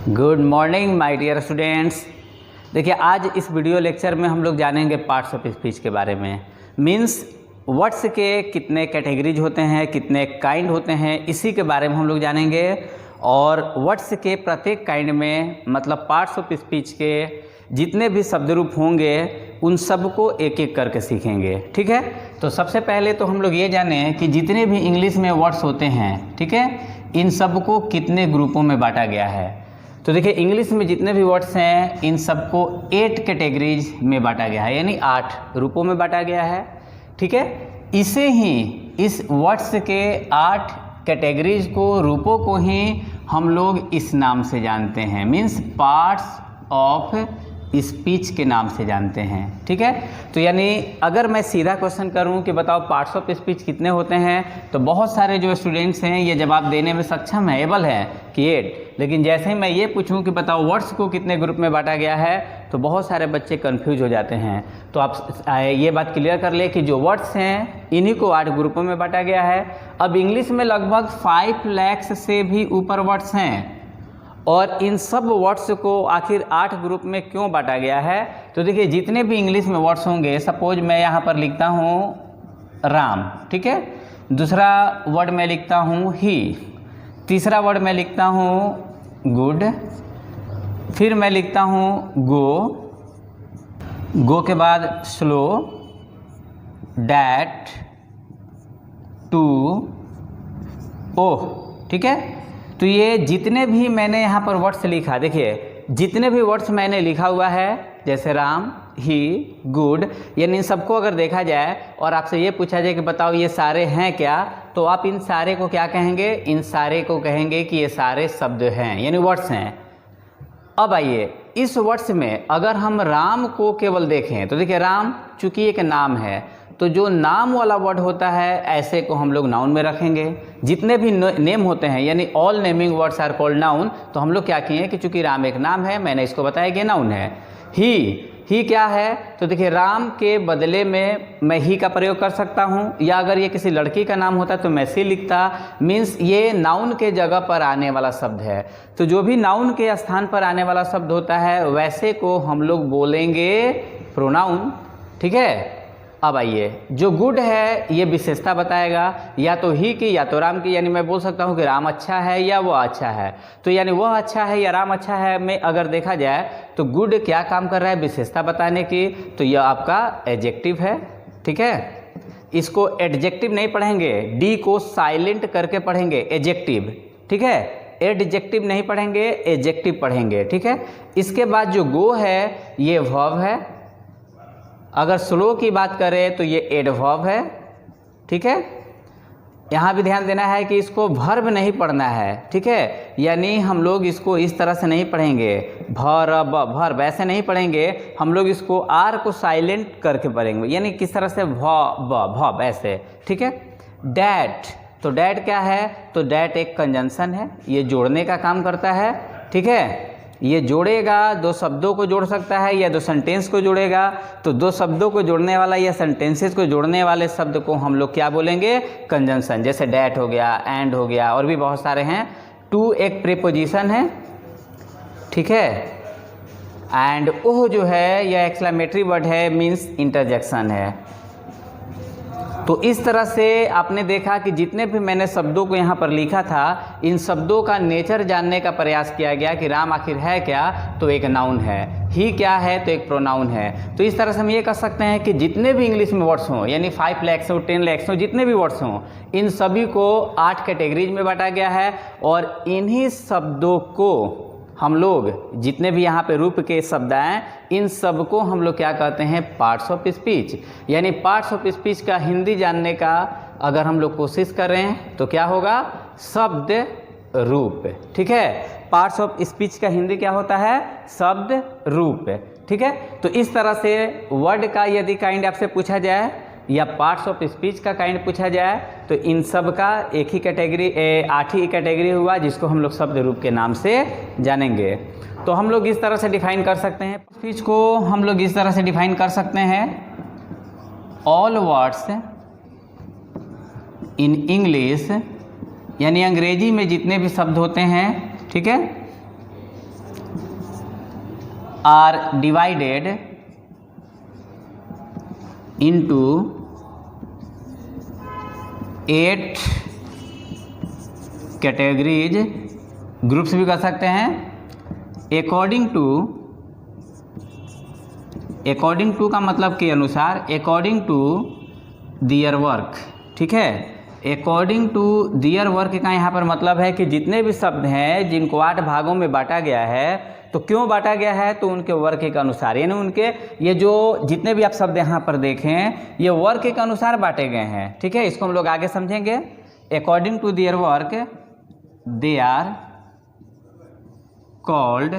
Good morning my dear students. देखिए, आज इस वीडियो लेक्चर में हम लोग जानेंगे पार्ट्स ऑफ स्पीच के बारे में। मीन्स वर्ड्स के कितने कैटेगरीज होते हैं, कितने काइंड होते हैं, इसी के बारे में हम लोग जानेंगे। और वर्ड्स के प्रत्येक काइंड में मतलब पार्ट्स ऑफ स्पीच के जितने भी शब्द रूप होंगे उन सब को एक एक करके सीखेंगे। ठीक है, तो सबसे पहले तो हम लोग ये जानें कि जितने भी इंग्लिश में वर्ड्स होते हैं, ठीक है, इन सब को कितने ग्रुपों में बांटा गया है। तो देखिए, इंग्लिश में जितने भी वर्ड्स हैं इन सबको 8 कैटेगरीज में बांटा गया है, यानी 8 रूपों में बांटा गया है। ठीक है, इसे ही इस वर्ड्स के 8 कैटेगरीज को, रूपों को ही हम लोग इस नाम से जानते हैं, मीन्स पार्ट्स ऑफ स्पीच के नाम से जानते हैं। ठीक है, तो यानी अगर मैं सीधा क्वेश्चन करूं कि बताओ पार्ट्स ऑफ स्पीच कितने होते हैं, तो बहुत सारे जो स्टूडेंट्स हैं ये जवाब देने में सक्षम है, एबल है कि 8। लेकिन जैसे ही मैं ये पूछूं कि बताओ वर्ड्स को कितने ग्रुप में बांटा गया है, तो बहुत सारे बच्चे कंफ्यूज हो जाते हैं। तो आप ये बात क्लियर कर ले कि जो वर्ड्स हैं इन्हीं को 8 ग्रुपों में बांटा गया है। अब इंग्लिश में लगभग 5 लाख से भी ऊपर वर्ड्स हैं, और इन सब वर्ड्स को आखिर 8 ग्रुप में क्यों बांटा गया है। तो देखिए, जितने भी इंग्लिश में वर्ड्स होंगे, सपोज मैं यहाँ पर लिखता हूँ राम, ठीक है, दूसरा वर्ड मैं लिखता हूँ ही, तीसरा वर्ड मैं लिखता हूँ गुड, फिर मैं लिखता हूँ गो के बाद स्लो, डैट, टू, ओह। ठीक है, तो ये जितने भी मैंने यहाँ पर वर्ड्स लिखा, देखिए जितने भी वर्ड्स मैंने लिखा हुआ है, जैसे राम, ही, गुड, यानी इन सबको अगर देखा जाए और आपसे ये पूछा जाए कि बताओ ये सारे हैं क्या, तो आप इन सारे को क्या कहेंगे? इन सारे को कहेंगे कि ये सारे शब्द हैं, यानी वर्ड्स हैं। अब आइए, इस वर्ड्स में अगर हम राम को केवल देखें तो देखिए, राम चूंकि एक नाम है, तो जो नाम वाला वर्ड होता है ऐसे को हम लोग नाउन में रखेंगे। जितने भी नेम होते हैं, यानी all naming words are called noun, तो हम लोग क्या किए कि चूंकि राम एक नाम है, मैंने इसको बताया कि नाउन है। ही क्या है? तो देखिए, राम के बदले में मैं ही का प्रयोग कर सकता हूँ, या अगर ये किसी लड़की का नाम होता तो मैं सी लिखता। मीन्स ये नाउन के जगह पर आने वाला शब्द है। तो जो भी नाउन के स्थान पर आने वाला शब्द होता है वैसे को हम लोग बोलेंगे प्रोनाउन। ठीक है, अब आइए, जो गुड है ये विशेषता बताएगा, या तो ही की या तो राम की, यानी मैं बोल सकता हूँ कि राम अच्छा है या वह अच्छा है। तो यानी वह अच्छा है या राम अच्छा है में अगर देखा जाए तो गुड क्या काम कर रहा है? विशेषता बताने की। तो यह आपका एडजेक्टिव है। ठीक है, इसको एडजेक्टिव नहीं पढ़ेंगे, डी को साइलेंट करके पढ़ेंगे, एडजेक्टिव। ठीक है, एडजेक्टिव नहीं पढ़ेंगे, एडजेक्टिव पढ़ेंगे। ठीक है, इसके बाद जो गो है ये वर्ब है। अगर स्लो की बात करें तो ये एडवर्ब है। ठीक है, यहाँ भी ध्यान देना है कि इसको वर्ब नहीं पढ़ना है। ठीक है, यानी हम लोग इसको इस तरह से नहीं पढ़ेंगे, वर्ब ऐसे नहीं पढ़ेंगे, हम लोग इसको आर को साइलेंट करके पढ़ेंगे, यानी किस तरह से वर्ब ऐसे। ठीक है, डैट, तो डैट क्या है? तो डैट एक कंजंक्शन है, ये जोड़ने का काम करता है। ठीक है, ये जोड़ेगा, 2 शब्दों को जोड़ सकता है या 2 सेंटेंस को जोड़ेगा। तो 2 शब्दों को जोड़ने वाला या सेंटेंसेस को जोड़ने वाले शब्द को हम लोग क्या बोलेंगे? कंजंक्शन। जैसे डैट हो गया, एंड हो गया, और भी बहुत सारे हैं। टू एक प्रीपोजिशन है। ठीक है, एंड ओह जो है यह एक्सक्लेमेटरी वर्ड है, मीन्स इंटरजेक्शन है। तो इस तरह से आपने देखा कि जितने भी मैंने शब्दों को यहाँ पर लिखा था, इन शब्दों का नेचर जानने का प्रयास किया गया कि राम आखिर है क्या, तो एक नाउन है। ही क्या है? तो एक प्रोनाउन है। तो इस तरह से हम ये कह सकते हैं कि जितने भी इंग्लिश में वर्ड्स हों, यानी 5 लाख हो, 10 लाख हो, जितने भी वर्ड्स हों, इन सभी को 8 कैटेगरीज में बांटा गया है। और इन्हीं शब्दों को हम लोग, जितने भी यहाँ पे रूप के शब्द आए, इन सब को हम लोग क्या कहते हैं? Parts of speech. यानी पार्ट्स ऑफ स्पीच का हिंदी जानने का अगर हम लोग कोशिश करें तो क्या होगा? शब्द रूप। ठीक है, पार्ट्स ऑफ स्पीच का हिंदी क्या होता है? शब्द रूप। ठीक है, तो इस तरह से वर्ड का यदि काइंड आपसे पूछा जाए या पार्ट्स ऑफ स्पीच का काइंड पूछा जाए, तो इन सब का एक ही कैटेगरी, 8 ही कैटेगरी हुआ, जिसको हम लोग शब्द रूप के नाम से जानेंगे। तो हम लोग इस तरह से डिफाइन कर सकते हैं स्पीच को। हम लोग इस तरह से डिफाइन कर सकते हैं, ऑल वर्ड्स इन इंग्लिश, यानी अंग्रेजी में जितने भी शब्द होते हैं, ठीक है, are divided into 8 categories, groups भी कर सकते हैं, अकॉर्डिंग टू का मतलब के अनुसार, अकॉर्डिंग टू दियर वर्क, ठीक है। अकॉर्डिंग टू दियर वर्क का यहाँ पर मतलब है कि जितने भी शब्द हैं जिनको 8 भागों में बांटा गया है, तो क्यों बांटा गया है, तो उनके वर्क के अनुसार, यानी उनके ये जो जितने भी आप शब्द यहाँ पर देखें ये वर्क के अनुसार बांटे गए हैं, ठीक है। इसको हम लोग आगे समझेंगे। According to their work they are called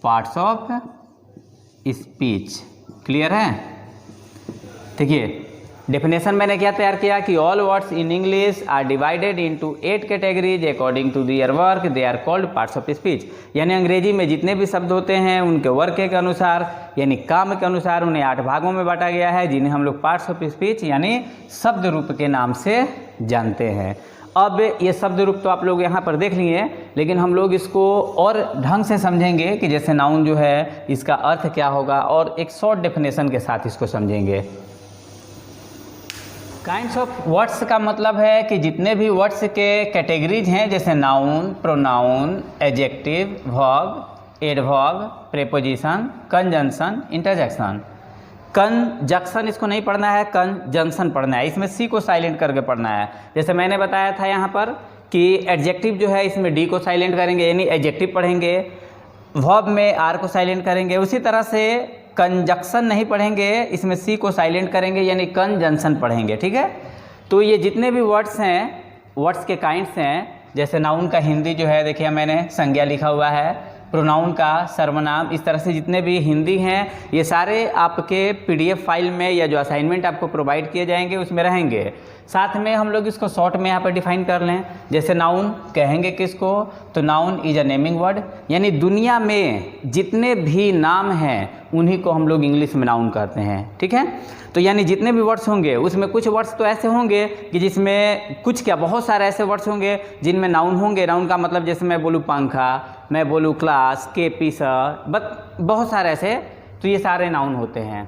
parts of speech. Clear है? देखिए डेफिनेशन मैंने क्या तैयार किया कि all words in English are divided into 8 categories according to their work they are called parts of speech. यानी अंग्रेजी में जितने भी शब्द होते हैं उनके वर्क के अनुसार यानी काम के अनुसार उन्हें 8 भागों में बांटा गया है, जिन्हें हम लोग पार्ट्स ऑफ स्पीच यानी शब्द रूप के नाम से जानते हैं। अब ये शब्द रूप तो आप लोग यहाँ पर देख लिए, लेकिन हम लोग इसको और ढंग से समझेंगे कि जैसे नाउन जो है इसका अर्थ क्या होगा, और एक शॉर्ट डेफिनेशन के साथ इसको समझेंगे। काइंड्स ऑफ वर्ड्स का मतलब है कि जितने भी वर्ड्स के कैटेगरीज हैं, जैसे noun, pronoun, adjective, verb, adverb, preposition, conjunction, interjection. Conjunction इसको नहीं पढ़ना है, कंजंक्शन पढ़ना है, इसमें सी को साइलेंट करके पढ़ना है। जैसे मैंने बताया था यहाँ पर कि एडजेक्टिव जो है इसमें डी को साइलेंट करेंगे यानी एडजेक्टिव पढ़ेंगे, वर्ब में आर को साइलेंट करेंगे। उसी तरह से कंजंक्शन नहीं पढ़ेंगे, इसमें सी को साइलेंट करेंगे यानी कंजंक्शन पढ़ेंगे, ठीक है। तो ये जितने भी वर्ड्स हैं, वर्ड्स के काइंड्स हैं, जैसे नाउन का हिंदी जो है देखिए मैंने संज्ञा लिखा हुआ है, प्रोनाउन का सर्वनाम, इस तरह से जितने भी हिंदी हैं ये सारे आपके पीडीएफ फाइल में या जो असाइनमेंट आपको प्रोवाइड किए जाएंगे उसमें रहेंगे। साथ में हम लोग इसको शॉर्ट में यहाँ पर डिफाइन कर लें। जैसे नाउन कहेंगे किसको, तो noun is a naming word, यानी दुनिया में जितने भी नाम हैं उन्हीं को हम लोग इंग्लिश में नाउन कहते हैं, ठीक है। तो यानी जितने भी वर्ड्स होंगे उसमें कुछ वर्ड्स तो ऐसे होंगे कि जिसमें कुछ क्या बहुत सारे ऐसे वर्ड्स होंगे जिनमें नाउन होंगे। नाउन का मतलब जैसे मैं बोलूँ पंखा, मैं बोलूँ क्लास, केपी सर, बहुत सारे ऐसे, तो ये सारे नाउन होते हैं।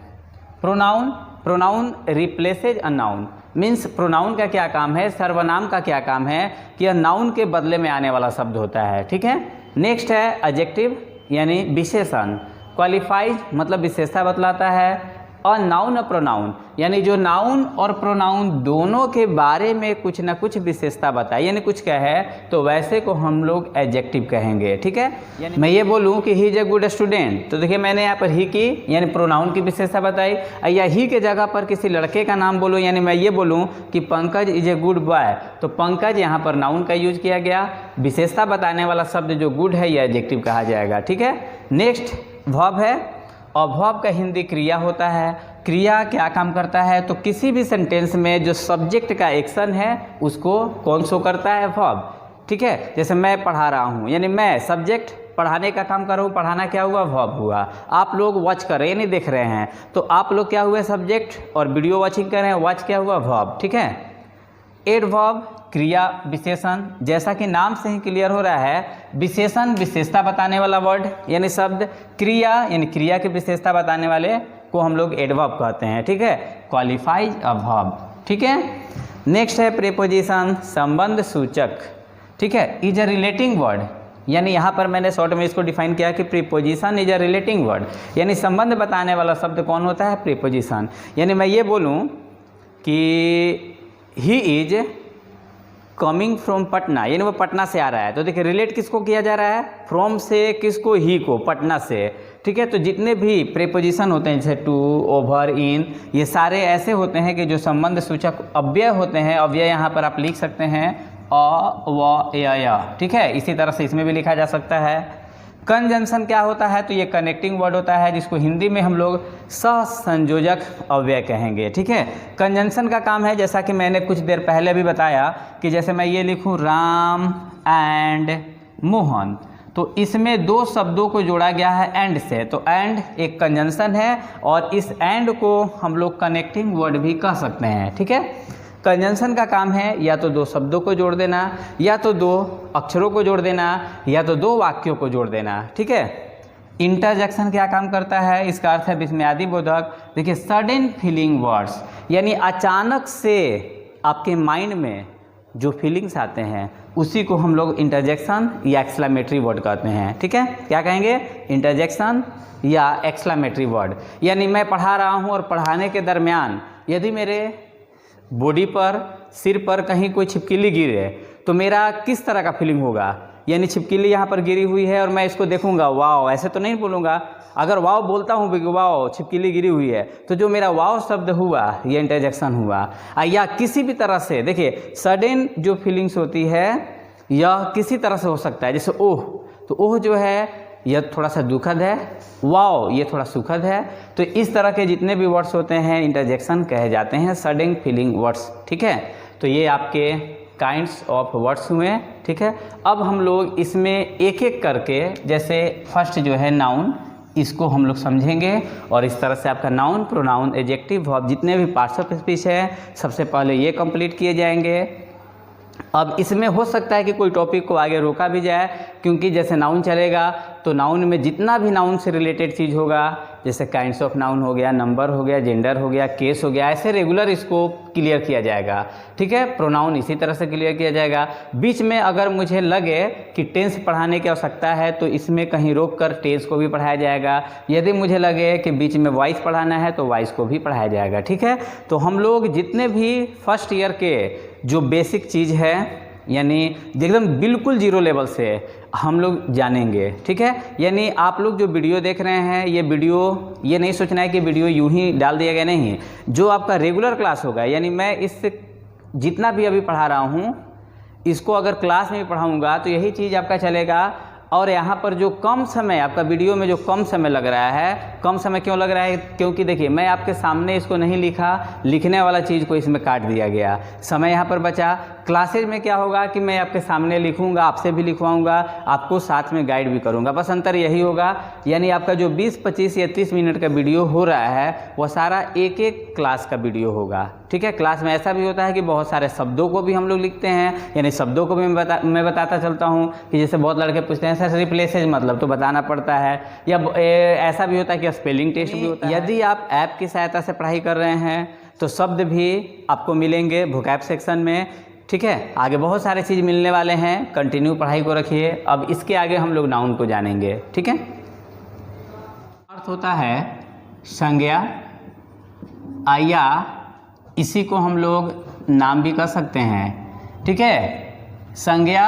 Pronoun replaces a noun, means pronoun का क्या काम है, सर्वनाम का क्या काम है कि यह नाउन के बदले में आने वाला शब्द होता है, ठीक है। नेक्स्ट है एडजेक्टिव यानी विशेषण, क्वालिफाइज मतलब विशेषता बतलाता है, और नाउन और प्रोनाउन यानी जो नाउन और प्रोनाउन दोनों के बारे में कुछ ना कुछ विशेषता बताए, यानी कुछ कहे तो वैसे को हम लोग एडजेक्टिव कहेंगे, ठीक है। यानी मैं ये बोलूँ कि he is a good student, तो देखिए मैंने यहाँ पर ही की यानी प्रोनाउन की विशेषता बताई, या ही के जगह पर किसी लड़के का नाम बोलूँ, यानी मैं ये बोलूँ कि Pankaj is a good boy, तो पंकज यहाँ पर नाउन का यूज किया गया। विशेषता बताने वाला शब्द जो गुड है यह एडजेक्टिव कहा जाएगा, ठीक है। नेक्स्ट वर्ब है, और वर्ब का हिंदी क्रिया होता है। क्रिया क्या काम करता है, तो किसी भी सेंटेंस में जो सब्जेक्ट का एक्शन है उसको कौन शो करता है, वर्ब, ठीक है। जैसे मैं पढ़ा रहा हूँ यानी मैं सब्जेक्ट पढ़ाने का काम कर रहा हूँ, पढ़ाना क्या हुआ, वर्ब हुआ। आप लोग वॉच कर रहे हैं नहीं देख रहे हैं, तो आप लोग क्या हुए, सब्जेक्ट, और वीडियो वॉचिंग कर रहे हैं, वॉच क्या हुआ, वर्ब, ठीक है। एडवर्ब क्रिया विशेषण, जैसा कि नाम से ही क्लियर हो रहा है, विशेषण विशेषता बताने वाला वर्ड यानी शब्द, क्रिया यानी क्रिया की विशेषता बताने वाले को हम लोग एडवर्ब कहते हैं, ठीक है। क्वालिफाइज अ वर्ब, ठीक है। नेक्स्ट है प्रीपोजिशन, संबंध सूचक, ठीक है, इज अ रिलेटिंग वर्ड, यानी यहाँ पर मैंने शॉर्ट में इसको डिफाइन किया कि preposition is a relating word, यानी संबंध बताने वाला शब्द कौन होता है, प्रीपोजिशन। यानी मैं ये बोलूँ कि he is coming from Patna, यानी वो पटना से आ रहा है, तो देखिए रिलेट किसको किया जा रहा है, फ्रॉम से किसको, ही को, पटना से, ठीक है। तो जितने भी प्रीपोजिशन होते हैं जैसे टू, ओवर, इन, ये सारे ऐसे होते हैं कि जो संबंध सूचक अव्यय होते हैं। अव्यय यहाँ पर आप लिख सकते हैं अ, व, य, ठीक है। इसी तरह से इसमें भी लिखा जा सकता है। कंजंक्शन क्या होता है, तो ये कनेक्टिंग वर्ड होता है जिसको हिंदी में हम लोग सहसंयोजक अव्यय कहेंगे, ठीक है। कंजंक्शन का काम है, जैसा कि मैंने कुछ देर पहले भी बताया कि जैसे मैं ये लिखूं राम एंड मोहन, तो इसमें 2 शब्दों को जोड़ा गया है एंड से, तो एंड एक कंजंक्शन है और इस एंड को हम लोग कनेक्टिंग वर्ड भी कह सकते हैं, ठीक है। कंजंक्शन का काम है या तो 2 शब्दों को जोड़ देना, या तो 2 अक्षरों को जोड़ देना, या तो 2 वाक्यों को जोड़ देना, ठीक है। इंटरजेक्शन क्या काम करता है, इसका अर्थ है विस्मयादि बोधक। देखिए सडन फीलिंग वर्ड्स, यानी अचानक से आपके माइंड में जो फीलिंग्स आते हैं उसी को हम लोग इंटरजेक्शन या एक्सक्लेमेटरी वर्ड कहते हैं। ठीक है, क्या कहेंगे, इंटरजेक्शन या एक्सक्लेमेटरी वर्ड। यानी मैं पढ़ा रहा हूँ और पढ़ाने के दरमियान यदि मेरे बॉडी पर, सिर पर कहीं कोई छिपकली गिरे तो मेरा किस तरह का फीलिंग होगा। यानी छिपकली यहाँ पर गिरी हुई है और मैं इसको देखूंगा, वाओ, ऐसे तो नहीं बोलूँगा। अगर वाओ बोलता हूँ कि वाओ छिपकली गिरी हुई है, तो जो मेरा वाओ शब्द हुआ ये इंटरजेक्शन हुआ। या किसी भी तरह से देखिए सडन जो फीलिंग्स होती है यह किसी तरह से हो सकता है, जैसे ओह, तो ओह जो है यह थोड़ा सा दुखद है, वाओ ये थोड़ा सुखद है। तो इस तरह के जितने भी वर्ड्स होते हैं इंटरजेक्शन कहे जाते हैं, सडन फीलिंग वर्ड्स। ठीक है, तो ये आपके काइंड्स ऑफ वर्ड्स हुए। ठीक है, अब हम लोग इसमें एक एक करके, जैसे फर्स्ट जो है नाउन, इसको हम लोग समझेंगे और इस तरह से आपका नाउन, प्रोनाउन, एडजेक्टिव, वर्ब जितने भी पार्ट्स ऑफ स्पीच है सबसे पहले ये कंप्लीट किए जाएंगे। अब इसमें हो सकता है कि कोई टॉपिक को आगे रोका भी जाए, क्योंकि जैसे नाउन चलेगा तो नाउन में जितना भी नाउन से रिलेटेड चीज़ होगा, जैसे काइंड्स ऑफ नाउन हो गया, नंबर हो गया, जेंडर हो गया, केस हो गया, ऐसे रेगुलर इसको क्लियर किया जाएगा। ठीक है, प्रोनाउन इसी तरह से क्लियर किया जाएगा। बीच में अगर मुझे लगे कि टेंस पढ़ाने की आवश्यकता है तो इसमें कहीं रोक कर टेंस को भी पढ़ाया जाएगा। यदि मुझे लगे कि बीच में वॉइस पढ़ाना है तो वॉइस को भी पढ़ाया जाएगा। ठीक है, तो हम लोग जितने भी फर्स्ट ईयर के जो बेसिक चीज़ है, यानी एकदम बिल्कुल जीरो लेवल से हम लोग जानेंगे। ठीक है, यानी आप लोग जो वीडियो देख रहे हैं ये वीडियो, ये नहीं सोचना है कि वीडियो यूं ही डाल दिया गया, नहीं। जो आपका रेगुलर क्लास होगा, यानी मैं इस जितना भी अभी पढ़ा रहा हूँ इसको अगर क्लास में भी पढ़ाऊँगा तो यही चीज़ आपका चलेगा। और यहाँ पर जो कम समय आपका वीडियो में जो कम समय लग रहा है, कम समय क्यों लग रहा है, क्योंकि देखिए मैं आपके सामने इसको नहीं लिखा, लिखने वाला चीज़ को इसमें काट दिया गया, समय यहाँ पर बचा। क्लासेज में क्या होगा कि मैं आपके सामने लिखूंगा, आपसे भी लिखवाऊंगा, आपको साथ में गाइड भी करूंगा, बस अंतर यही होगा। यानी आपका जो 20, 25 या 30 मिनट का वीडियो हो रहा है वह सारा एक एक क्लास का वीडियो होगा। ठीक है, क्लास में ऐसा भी होता है कि बहुत सारे शब्दों को भी हम लोग लिखते हैं, यानी शब्दों को भी मैं बताता चलता हूँ कि जैसे बहुत लड़के पूछते हैं सर रिप्लेसेज मतलब, तो बताना पड़ता है। या ऐसा भी होता है कि स्पेलिंग टेस्ट भी होता है। यदि आप ऐप की सहायता से पढ़ाई कर रहे हैं तो शब्द भी आपको मिलेंगे वोकैब सेक्शन में। ठीक है, आगे बहुत सारे चीज़ मिलने वाले हैं, कंटिन्यू पढ़ाई को रखिए। अब इसके आगे हम लोग नाउन को जानेंगे। ठीक है, अर्थ होता है संज्ञा, या इसी को हम लोग नाम भी कह सकते हैं। ठीक है, संज्ञा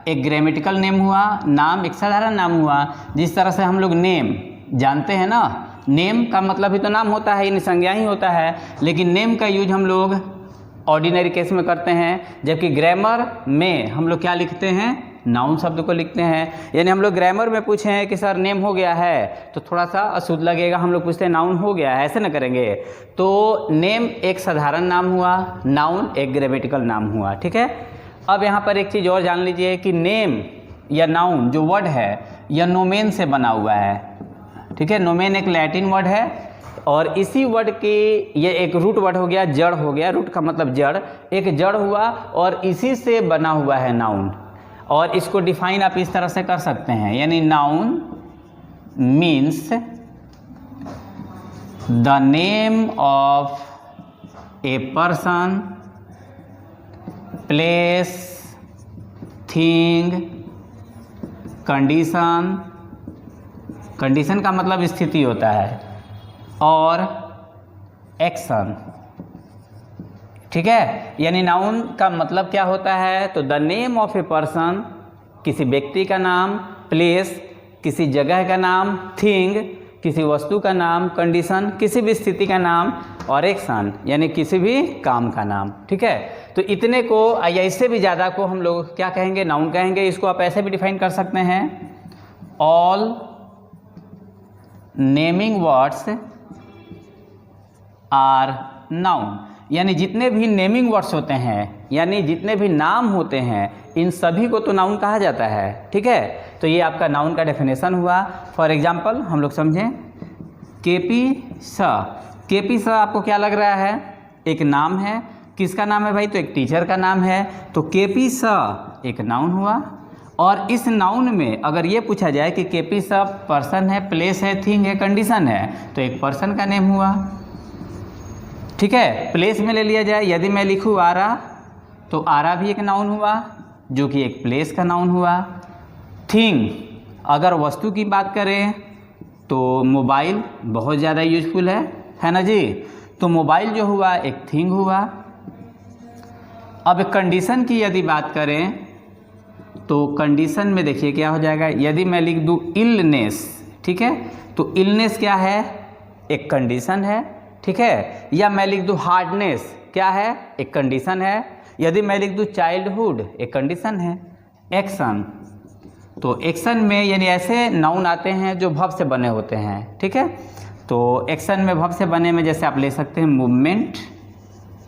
एक ग्रामेटिकल नेम हुआ, नाम एक साधारण नाम हुआ। जिस तरह से हम लोग नेम जानते हैं ना, नेम का मतलब ही तो नाम होता है, यानी संज्ञा ही होता है। लेकिन नेम का यूज हम लोग ऑर्डिनरी केस में करते हैं, जबकि ग्रामर में हम लोग क्या लिखते हैं, नाउन शब्द को लिखते हैं। यानी हम लोग ग्रामर में पूछे हैं कि सर नेम हो गया है तो थोड़ा सा अशुद्ध लगेगा, हम लोग पूछते हैं नाउन हो गया है, ऐसे ना करेंगे। तो नेम एक साधारण नाम हुआ, नाउन एक ग्रामेटिकल नाम हुआ। ठीक है, अब यहाँ पर एक चीज़ और जान लीजिए कि नेम या नाउन जो वर्ड है यह नोमेन से बना हुआ है। ठीक है, नोमेन एक लैटिन वर्ड है और इसी वर्ड की ये एक रूट वर्ड हो गया, जड़ हो गया, रूट का मतलब जड़, एक जड़ हुआ और इसी से बना हुआ है नाउन। और इसको डिफाइन आप इस तरह से कर सकते हैं, यानी noun means the name of a person, place, thing, condition, condition का मतलब स्थिति होता है, और एक्शन। ठीक है, यानी नाउन का मतलब क्या होता है, तो the name of a person, किसी व्यक्ति का नाम, प्लेस किसी जगह का नाम, थिंग किसी वस्तु का नाम, कंडीशन किसी भी स्थिति का नाम, और एक्शन यानी किसी भी काम का नाम। ठीक है, तो इतने को या इससे भी ज़्यादा को हम लोग क्या कहेंगे, नाउन कहेंगे। इसको आप ऐसे भी डिफाइन कर सकते हैं, all naming words are noun, यानी जितने भी नेमिंग वर्ड्स होते हैं, यानी जितने भी नाम होते हैं, इन सभी को तो नाउन कहा जाता है। ठीक है, तो ये आपका नाउन का डेफिनेशन हुआ। फॉर एग्जांपल हम लोग समझें, केपी स, केपी स आपको क्या लग रहा है, एक नाम है। किसका नाम है भाई, तो एक टीचर का नाम है। तो केपी स एक नाउन हुआ और इस नाउन में अगर ये पूछा जाए कि केपी सब पर्सन है, प्लेस है, थिंग है, कंडीशन है, तो एक पर्सन का नेम हुआ। ठीक है, प्लेस में ले लिया जाए, यदि मैं लिखूँ आरा, तो आरा भी एक नाउन हुआ जो कि एक प्लेस का नाउन हुआ। थिंग, अगर वस्तु की बात करें तो मोबाइल बहुत ज़्यादा यूजफुल है ना जी, तो मोबाइल जो हुआ एक थिंग हुआ। अब कंडीशन की यदि बात करें तो कंडीशन में देखिए क्या हो जाएगा, यदि मैं लिख दूँ इलनेस, ठीक है, तो इलनेस क्या है, एक कंडीशन है। ठीक है, या मैं लिख दूँ हार्डनेस, क्या है, एक कंडीशन है। यदि मैं लिख दूँ चाइल्डहुड, एक कंडीशन है। एक्शन, तो एक्शन में यानी ऐसे नाउन आते हैं जो वर्ब से बने होते हैं। ठीक है, तो एक्शन में वर्ब से बने में जैसे आप ले सकते हैं मूवमेंट,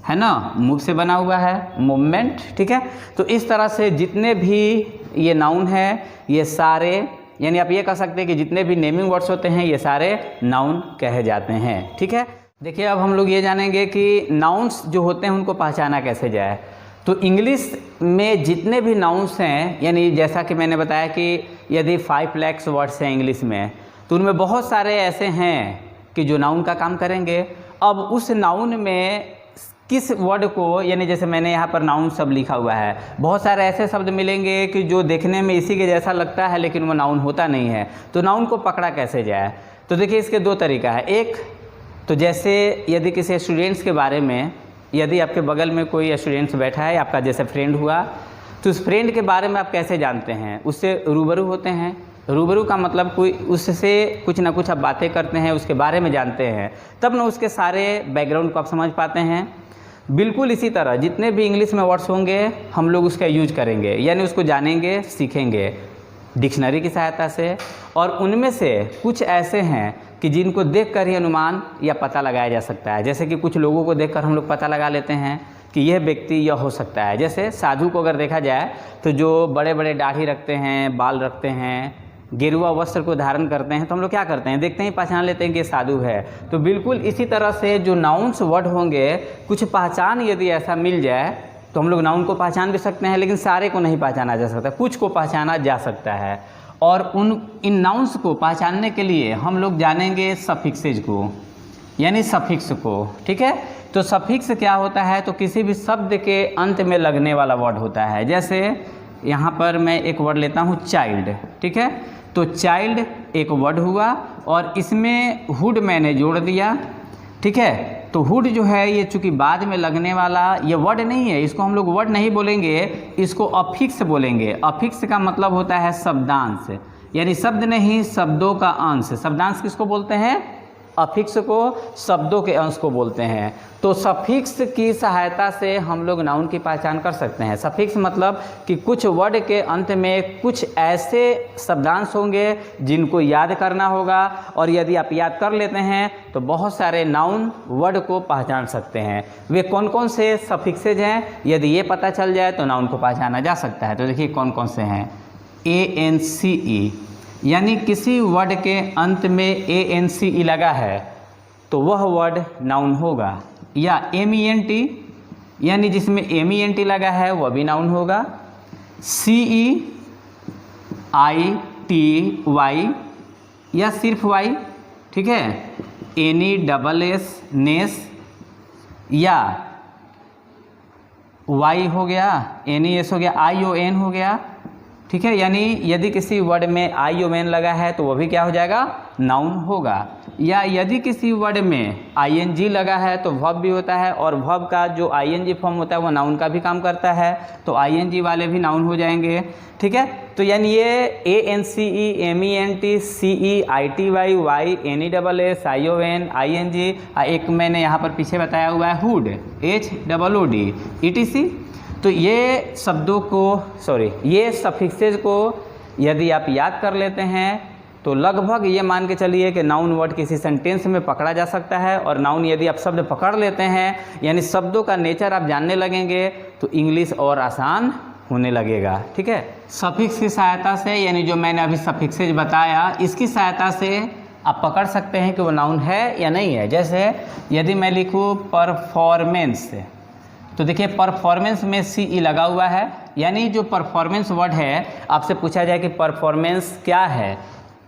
है ना, मूव से बना हुआ है मूवमेंट। ठीक है, तो इस तरह से जितने भी ये नाउन है ये सारे, यानी आप ये कह सकते हैं कि जितने भी नेमिंग वर्ड्स होते हैं ये सारे नाउन कहे जाते हैं। ठीक है, देखिए अब हम लोग ये जानेंगे कि नाउन्स जो होते हैं उनको पहचाना कैसे जाए। तो इंग्लिश में जितने भी नाउन्स हैं, यानी जैसा कि मैंने बताया कि यदि 5 लाख वर्ड्स हैं इंग्लिश में, तो उनमें बहुत सारे ऐसे हैं कि जो नाउन का काम करेंगे। अब उस नाउन में किस वर्ड को, यानी जैसे मैंने यहाँ पर नाउन सब लिखा हुआ है, बहुत सारे ऐसे शब्द मिलेंगे कि जो देखने में इसी के जैसा लगता है लेकिन वो नाउन होता नहीं है, तो नाउन को पकड़ा कैसे जाए। तो देखिए इसके 2 तरीका है। एक तो जैसे यदि किसी स्टूडेंट्स के बारे में, यदि आपके बगल में कोई स्टूडेंट्स बैठा है, आपका जैसे फ्रेंड हुआ, तो उस फ्रेंड के बारे में आप कैसे जानते हैं, उससे रूबरू होते हैं। रूबरू का मतलब कोई उससे कुछ ना कुछ आप बातें करते हैं, उसके बारे में जानते हैं, तब ना उसके सारे बैकग्राउंड को आप समझ पाते हैं। बिल्कुल इसी तरह जितने भी इंग्लिश में वर्ड्स होंगे हम लोग उसका यूज करेंगे, यानी उसको जानेंगे, सीखेंगे डिक्शनरी की सहायता से। और उनमें से कुछ ऐसे हैं कि जिनको देखकर ही अनुमान या पता लगाया जा सकता है। जैसे कि कुछ लोगों को देखकर हम लोग पता लगा लेते हैं कि यह व्यक्ति यह हो सकता है। जैसे साधु को अगर देखा जाए तो जो बड़े बड़े दाढ़ी रखते हैं, बाल रखते हैं, गेरुआ वस्त्र को धारण करते हैं, तो हम लोग क्या करते हैं, देखते ही पहचान लेते हैं कि ये साधु है। तो बिल्कुल इसी तरह से जो नाउन्स वर्ड होंगे, कुछ पहचान यदि ऐसा मिल जाए तो हम लोग नाउन को पहचान भी सकते हैं, लेकिन सारे को नहीं पहचाना जा सकता, कुछ को पहचाना जा सकता है। और इन नाउन्स को पहचानने के लिए हम लोग जानेंगे सफिक्सेज को, यानी सफिक्स को। ठीक है, तो सफिक्स क्या होता है, तो किसी भी शब्द के अंत में लगने वाला वर्ड होता है। जैसे यहाँ पर मैं एक वर्ड लेता हूँ चाइल्ड। ठीक है, तो चाइल्ड एक वर्ड हुआ और इसमें हुड मैंने जोड़ दिया। ठीक है, तो हुड जो है ये चूँकि बाद में लगने वाला ये वर्ड नहीं है, इसको हम लोग वर्ड नहीं बोलेंगे, इसको अफिक्स बोलेंगे। अफिक्स का मतलब होता है शब्दांश, यानी शब्द नहीं, शब्दों का अंश। शब्दांश किसको बोलते हैं, अफिक्स को, शब्दों के अंश को बोलते हैं। तो सफिक्स की सहायता से हम लोग नाउन की पहचान कर सकते हैं। सफिक्स मतलब कि कुछ वर्ड के अंत में कुछ ऐसे शब्दांश होंगे जिनको याद करना होगा, और यदि आप याद कर लेते हैं तो बहुत सारे नाउन वर्ड को पहचान सकते हैं। वे कौन कौन से सफिक्सेज हैं, यदि ये पता चल जाए तो नाउन को पहचाना जा सकता है। तो देखिए कौन कौन से हैं। ANCE, यानी किसी वर्ड के अंत में ANCE लगा है तो वह वर्ड नाउन होगा। या MENT, यानी जिसमें MENT लगा है वह भी नाउन होगा। CEITY, या सिर्फ Y। ठीक है, NESS नेस, या Y हो गया, NES हो गया, ION हो गया। ठीक है, यानी यदि किसी वर्ड में ION लगा है तो वह भी क्या हो जाएगा, नाउन होगा। या यदि किसी वर्ड में ING लगा है तो वर्ब भी होता है, और वर्ब का जो ING फॉर्म होता है वो नाउन का भी काम करता है, तो ING वाले भी नाउन हो जाएंगे। ठीक है, तो यानी ये ANCE, MENT, CEITY, Y, NESS, ION, ING, एक मैंने यहाँ पर पीछे बताया हुआ है हुड, HOOD, ETC। तो ये शब्दों को ये सफिक्सेज को यदि आप याद कर लेते हैं तो लगभग ये मान के चलिए कि नाउन वर्ड किसी सेंटेंस में पकड़ा जा सकता है। और नाउन यदि आप शब्द पकड़ लेते हैं, यानी शब्दों का नेचर आप जानने लगेंगे, तो इंग्लिश और आसान होने लगेगा। ठीक है, सफिक्स की सहायता से, यानी जो मैंने अभी सफिक्सेज बताया, इसकी सहायता से आप पकड़ सकते हैं कि वो नाउन है या नहीं है। जैसे यदि मैं लिखूँ परफॉर्मेंस, तो देखिए परफॉर्मेंस में CE लगा हुआ है, यानी जो परफॉर्मेंस वर्ड है, आपसे पूछा जाए कि परफॉर्मेंस क्या है,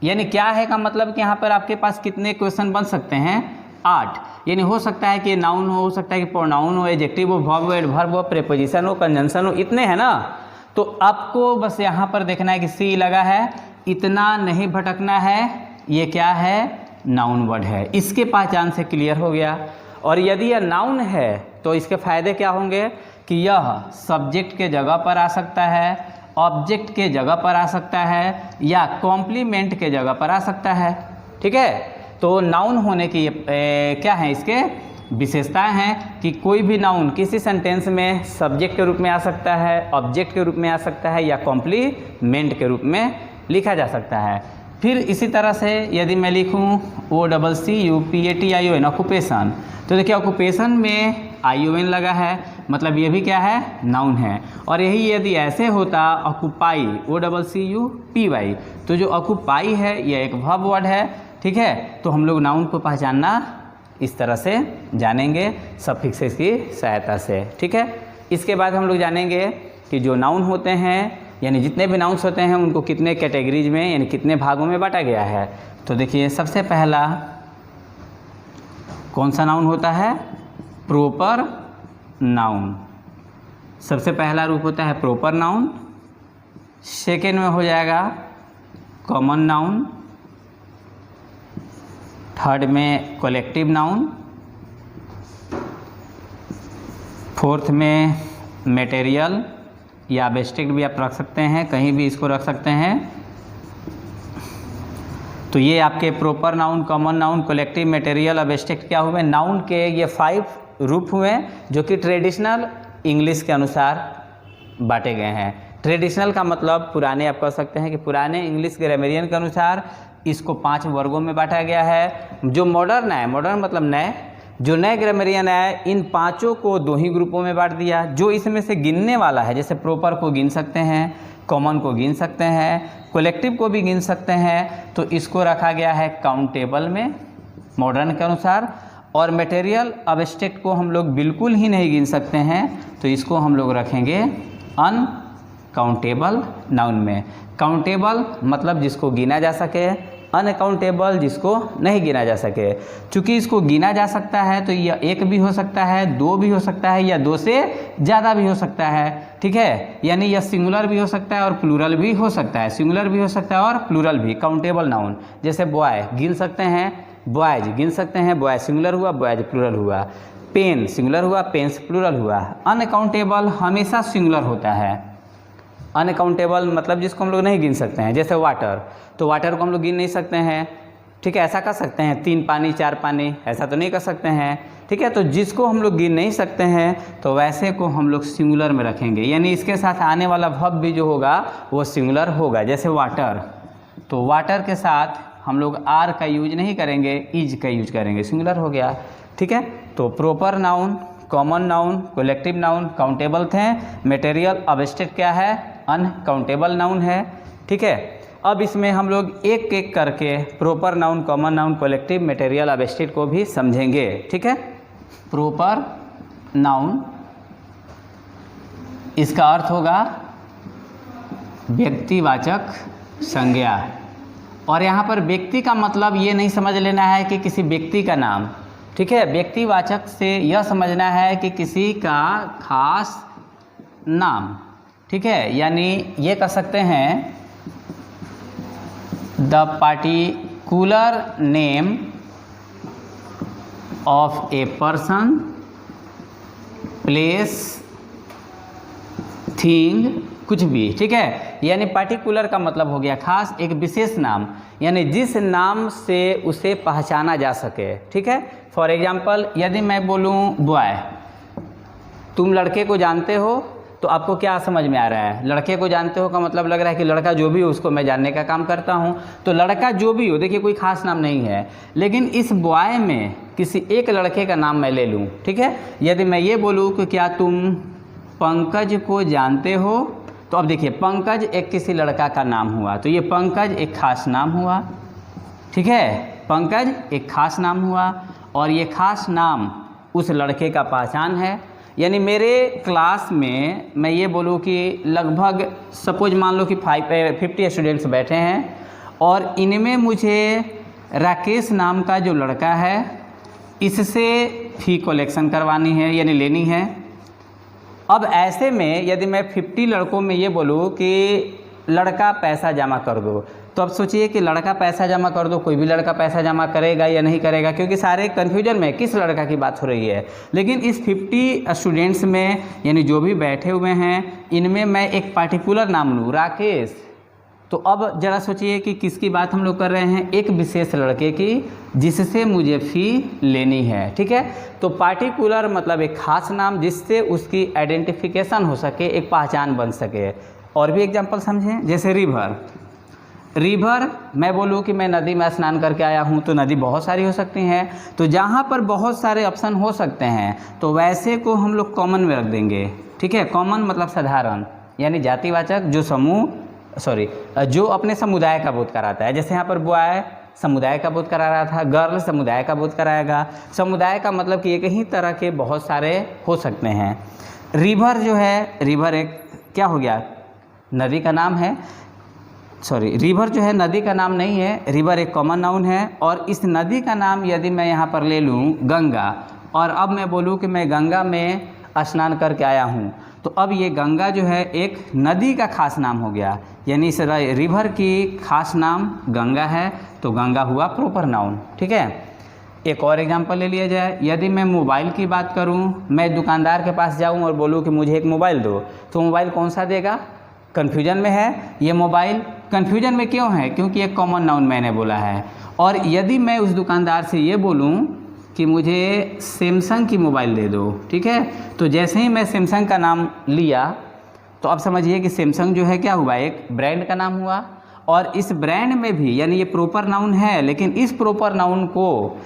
यानी क्या है का मतलब कि यहाँ पर आपके पास कितने क्वेश्चन बन सकते हैं, 8। यानी हो सकता है कि नाउन हो सकता है कि प्रोनाउन हो, एडजेक्टिव हो, वर्ब हो, एडवर्ब हो, प्रीपोजिशन हो, कंजंक्शन हो, इतने हैं ना। तो आपको बस यहाँ पर देखना है कि सी लगा है, इतना नहीं भटकना है, ये क्या है, नाउन वर्ड है। इसके पहचान से क्लियर हो गया। और यदि यह नाउन है तो इसके फ़ायदे क्या होंगे कि यह सब्जेक्ट के जगह पर आ सकता है, ऑब्जेक्ट के जगह पर आ सकता है, या कॉम्प्लीमेंट के जगह पर आ सकता है। ठीक है, तो नाउन होने की क्या है, इसके विशेषताएं हैं कि कोई भी नाउन किसी सेंटेंस में सब्जेक्ट के रूप में आ सकता है, ऑब्जेक्ट के रूप में आ सकता है, या कॉम्प्लीमेंट के रूप में लिखा जा सकता है। फिर इसी तरह से यदि मैं लिखूं OCCUPATION ऑक्यूपेशन, तो देखिए ऑक्यूपेशन में ION लगा है, मतलब ये भी क्या है, नाउन है। और यही यदि ऐसे होता ऑक्यूपाई OCCUPY, तो जो ऑक्यूपाई है यह एक वर्ब वर्ड है। ठीक है, तो हम लोग नाउन को पहचानना इस तरह से जानेंगे सफिक्सेस की सहायता से। ठीक है, इसके बाद हम लोग जानेंगे कि जो नाउन होते हैं, यानी जितने भी नाउन्स होते हैं उनको कितने कैटेगरीज में यानी कितने भागों में बांटा गया है। तो देखिए सबसे पहला कौन सा नाउन होता है, प्रॉपर नाउन। सबसे पहला रूप होता है प्रॉपर नाउन। सेकेंड में हो जाएगा कॉमन नाउन। थर्ड में कलेक्टिव नाउन। फोर्थ में मटेरियल या एब्स्ट्रैक्ट भी आप रख सकते हैं, कहीं भी इसको रख सकते हैं। तो ये आपके proper noun, common noun, collective, material, abstract क्या हुए, नाउन के ये 5 रूप हुए जो कि ट्रेडिशनल इंग्लिश के अनुसार बांटे गए हैं। ट्रेडिशनल का मतलब पुराने, आप कह सकते हैं कि पुराने इंग्लिश ग्रामरियन के अनुसार इसको 5 वर्गों में बांटा गया है। जो मॉडर्न है, मॉडर्न मतलब नए, जो नए ग्रामरियन है, इन 5 को 2 ही ग्रुपों में बांट दिया। जो इसमें से गिनने वाला है, जैसे प्रॉपर को गिन सकते हैं, कॉमन को गिन सकते हैं, कलेक्टिव को भी गिन सकते हैं, तो इसको रखा गया है काउंटेबल में मॉडर्न के अनुसार। और मटेरियल, एब्स्ट्रैक्ट को हम लोग बिल्कुल ही नहीं गिन सकते हैं, तो इसको हम लोग रखेंगे अनकाउंटेबल नाउन में। काउंटेबल मतलब जिसको गिना जा सके, अनकाउंटेबल जिसको नहीं गिना जा सके। चूँकि इसको गिना जा सकता है तो यह 1 भी हो सकता है, 2 भी हो सकता है, या 2 से ज़्यादा भी हो सकता है। ठीक है, यानी यह सिंगुलर भी हो सकता है और प्लूरल भी हो सकता है, सिंगुलर भी हो सकता है और प्लूरल भी। काउंटेबल नाउन जैसे बॉय गिन सकते हैं, बॉयज गिन सकते हैं, बॉय सिंगुलर हुआ, बॉयज प्लूरल हुआ। पेन सिंगुलर हुआ, पेन्स प्लूरल हुआ। अनकाउंटेबल हमेशा सिंगुलर होता है। अनकाउंटेबल मतलब जिसको हम लोग नहीं गिन सकते हैं, जैसे वाटर, तो वाटर को हम लोग गिन नहीं सकते हैं। ठीक है, ऐसा कर सकते हैं 3 पानी 4 पानी, ऐसा तो नहीं कर सकते हैं। ठीक है, तो जिसको हम लोग गिन नहीं सकते हैं तो वैसे को हम लोग सिंगुलर में रखेंगे, यानी इसके साथ आने वाला वर्ब भी जो होगा वो सिंगुलर होगा। जैसे वाटर, तो वाटर के साथ हम लोग आर का यूज नहीं करेंगे, इज का यूज करेंगे, सिंगुलर हो गया। ठीक है, तो proper noun, common noun, collective noun countable थे। मटेरियल, एब्स्ट्रैक्ट क्या है, अनकाउंटेबल नाउन है। ठीक है, अब इसमें हम लोग एक एक करके proper noun, common noun, collective, material, abstract को भी समझेंगे। ठीक है, प्रॉपर नाउन इसका अर्थ होगा व्यक्तिवाचक संज्ञा। और यहाँ पर व्यक्ति का मतलब ये नहीं समझ लेना है कि किसी व्यक्ति का नाम। ठीक है, व्यक्तिवाचक से यह समझना है कि किसी का खास नाम। ठीक है, यानी ये कह सकते हैं the particular name of a person, place, thing, कुछ भी। ठीक है, यानी पार्टिकुलर का मतलब हो गया खास, एक विशेष नाम, यानी जिस नाम से उसे पहचाना जा सके। ठीक है, फॉर एग्जांपल यदि मैं बोलूं बॉय, तुम लड़के को जानते हो, तो आपको क्या समझ में आ रहा है, लड़के को जानते हो का मतलब लग रहा है कि लड़का जो भी हो उसको मैं जानने का काम करता हूं। तो लड़का जो भी हो, देखिए कोई खास नाम नहीं है, लेकिन इस बॉय में किसी एक लड़के का नाम मैं ले लूं। ठीक है, यदि मैं ये बोलूं कि क्या तुम पंकज को जानते हो, तो अब देखिए पंकज एक किसी लड़का का नाम हुआ, तो ये पंकज एक खास नाम हुआ। ठीक है, पंकज एक खास नाम हुआ और ये खास नाम उस लड़के का पहचान है। यानी मेरे क्लास में मैं ये बोलूँ कि लगभग सपोज मान लो कि 50 स्टूडेंट्स बैठे हैं और इनमें मुझे राकेश नाम का जो लड़का है इससे फ़ी कलेक्शन करवानी है यानी लेनी है। अब ऐसे में यदि मैं 50 लड़कों में ये बोलूँ कि लड़का पैसा जमा कर दो, तो अब सोचिए कि लड़का पैसा जमा कर दो, कोई भी लड़का पैसा जमा करेगा या नहीं करेगा, क्योंकि सारे कन्फ्यूजन में किस लड़का की बात हो रही है। लेकिन इस 50 स्टूडेंट्स में यानी जो भी बैठे हुए हैं इनमें मैं एक पार्टिकुलर नाम लूँ राकेश, तो अब ज़रा सोचिए कि किसकी बात हम लोग कर रहे हैं, एक विशेष लड़के की जिससे मुझे फ़ी लेनी है। ठीक है, तो पार्टिकुलर मतलब एक ख़ास नाम जिससे उसकी आइडेंटिफिकेशन हो सके, एक पहचान बन सके। और भी एग्जांपल समझें, जैसे रिवर मैं बोलूँ कि मैं नदी में स्नान करके आया हूँ, तो नदी बहुत सारी हो सकती हैं। तो जहाँ पर बहुत सारे ऑप्शन हो सकते हैं तो वैसे को हम लोग कॉमन में रख देंगे। ठीक है, कॉमन मतलब साधारण, यानी जातिवाचक जो अपने समुदाय का बोध कराता है। जैसे यहाँ पर बॉय समुदाय का बोध करा रहा था, गर्ल समुदाय का बोध कराएगा। समुदाय का मतलब कि एक ही तरह के बहुत सारे हो सकते हैं। रिवर जो है, रिवर एक क्या हो गया, नदी का नाम है। रिवर जो है नदी का नाम नहीं है, रिवर एक कॉमन नाउन है। और इस नदी का नाम यदि मैं यहाँ पर ले लूँ गंगा, और अब मैं बोलूँ कि मैं गंगा में स्नान करके आया हूँ, तो अब ये गंगा जो है एक नदी का खास नाम हो गया, यानी इस रिवर की खास नाम गंगा है, तो गंगा हुआ प्रॉपर नाउन। ठीक है, एक और एग्जांपल ले लिया जाए। यदि मैं मोबाइल की बात करूं, मैं दुकानदार के पास जाऊं और बोलूं कि मुझे एक मोबाइल दो, तो मोबाइल कौन सा देगा, कन्फ्यूजन में है ये मोबाइल। कन्फ्यूजन में क्यों है, क्योंकि एक कॉमन नाउन मैंने बोला है। और यदि मैं उस दुकानदार से ये बोलूँ कि मुझे सैमसंग की मोबाइल दे दो, ठीक है, तो जैसे ही मैं सैमसंग का नाम लिया तो अब समझिए कि सैमसंग जो है क्या हुआ, एक ब्रांड का नाम हुआ। और इस ब्रांड में भी यानी ये प्रॉपर नाउन है, लेकिन इस प्रॉपर नाउन को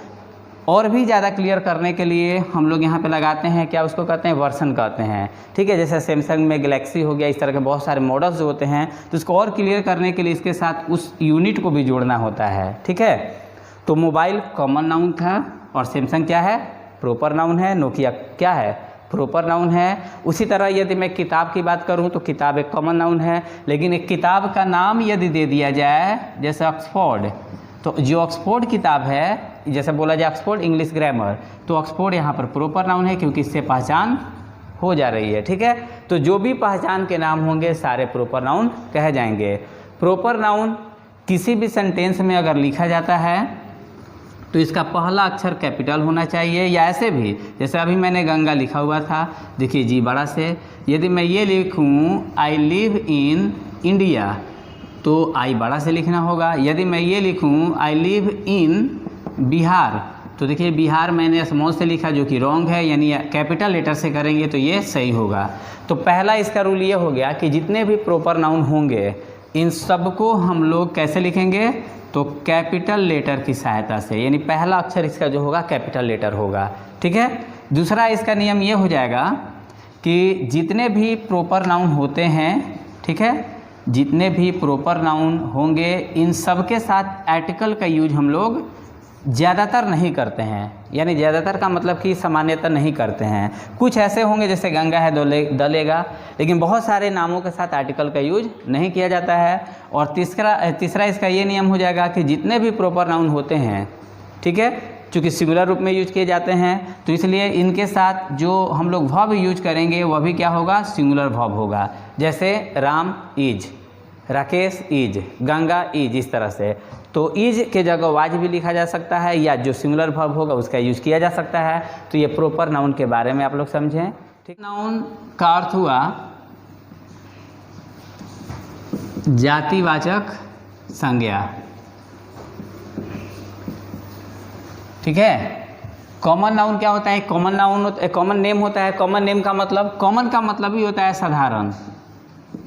और भी ज़्यादा क्लियर करने के लिए हम लोग यहाँ पे लगाते हैं क्या, उसको कहते हैं वर्सन कहते हैं। ठीक है, जैसे सैमसंग में गैलेक्सी हो गया, इस तरह के बहुत सारे मॉडल्स जो होते हैं, तो इसको और क्लियर करने के लिए इसके साथ उस यूनिट को भी जोड़ना होता है। ठीक है, तो मोबाइल कॉमन नाउन था और सैमसंग क्या है, प्रॉपर नाउन है। नोकिया क्या है, प्रॉपर नाउन है। उसी तरह यदि मैं किताब की बात करूं तो किताब एक कॉमन नाउन है, लेकिन एक किताब का नाम यदि दे दिया जाए जैसे ऑक्सफोर्ड, तो जो ऑक्सफोर्ड किताब है, जैसे बोला जाए ऑक्सफोर्ड इंग्लिश ग्रामर, तो ऑक्सफोर्ड यहाँ पर प्रॉपर नाउन है क्योंकि इससे पहचान हो जा रही है। ठीक है, तो जो भी पहचान के नाम होंगे सारे प्रॉपर नाउन कहे जाएंगे। प्रॉपर नाउन किसी भी सेंटेंस में अगर लिखा जाता है तो इसका पहला अक्षर कैपिटल होना चाहिए, या ऐसे भी जैसे अभी मैंने गंगा लिखा हुआ था, देखिए जी बड़ा से। यदि मैं ये लिखूँ आई लिव इन इंडिया, तो आई बड़ा से लिखना होगा। यदि मैं ये लिखूँ आई लिव इन बिहार, तो देखिए बिहार मैंने स्मॉल से लिखा जो कि रॉन्ग है, यानी कैपिटल लेटर से करेंगे तो ये सही होगा। तो पहला इसका रूल ये हो गया कि जितने भी प्रॉपर नाउन होंगे इन सबको हम लोग कैसे लिखेंगे, तो कैपिटल लेटर की सहायता से, यानी पहला अक्षर इसका जो होगा कैपिटल लेटर होगा। ठीक है, दूसरा इसका नियम ये हो जाएगा कि जितने भी प्रॉपर नाउन होते हैं, ठीक है, जितने भी प्रॉपर नाउन होंगे इन सब के साथ आर्टिकल का यूज हम लोग ज़्यादातर नहीं करते हैं, यानी ज़्यादातर का मतलब कि सामान्यतः नहीं करते हैं। कुछ ऐसे होंगे जैसे गंगा है दलेगा, लेकिन बहुत सारे नामों के साथ आर्टिकल का यूज नहीं किया जाता है। और तीसरा इसका ये नियम हो जाएगा कि जितने भी प्रॉपर नाउन होते हैं, ठीक है, चूँकि सिंगुलर रूप में यूज किए जाते हैं, तो इसलिए इनके साथ जो हम लोग वर्ब यूज करेंगे वह भी क्या होगा, सिंगुलर वर्ब होगा। जैसे Ram is, Rakesh is, Ganga is, इस तरह से। तो इज के जगह वाज भी लिखा जा सकता है, या जो सिंगुलर वर्ब होगा उसका यूज किया जा सकता है। तो ये प्रॉपर नाउन के बारे में आप लोग समझें। ठीक, नाउन का अर्थ हुआ जातिवाचक संज्ञा। ठीक है, कॉमन नाउन क्या होता है, कॉमन नाउन कॉमन नेम होता है। कॉमन नेम का मतलब, कॉमन का मतलब ही होता है साधारण।